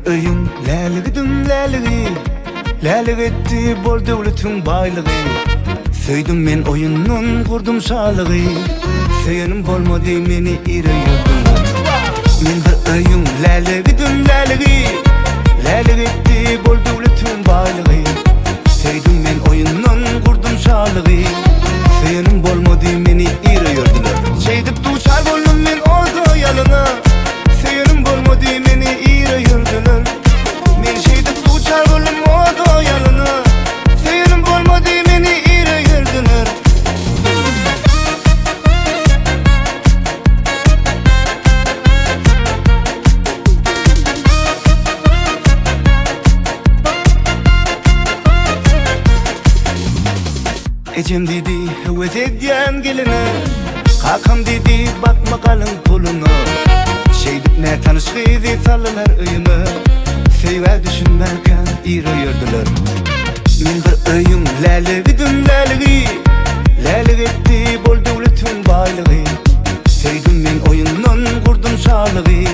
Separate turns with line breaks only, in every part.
öyüm läligi läligi, läligi etdi bol döwletiň baýlygy. Söýdüm men oyunun kurdum şalygy, söýenim bolmady meni ýüregim. Men bir öyüm läligi läligi, läligi etdi bol döwletiň baýlygy. Söýdüm men oyunun kurdum şalygy, söýenim bolmady meni ýüregim. Şeýdip duçar boldum men oda ýalyna, söýenim bolmady meni ýüregim. Men şeýdip duçar boldum oda ýalyna, söýenim bolmady meni ýüregim. Ecem dedi höwes edýän gelini, kakam dedi bakma kalın pulunu. Şeýdip ne tanışgyzy salylar öýüme, seýwe düşünmerken ýüregirdiler. Men bir öyüm läligi läligi, läligi etdi bol döwletiň baýlygy. Söýdüm men oyundan kurdum şalygy,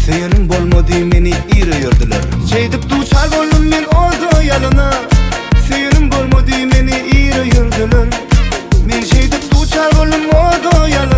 söýenim bolmady meni ýüregirdiler. Şeýdip duçar boldum men oda ýalyna, söýenim bolmady meni ýüregirdiler. Men şeýdip duçar boldum oda ýalyna.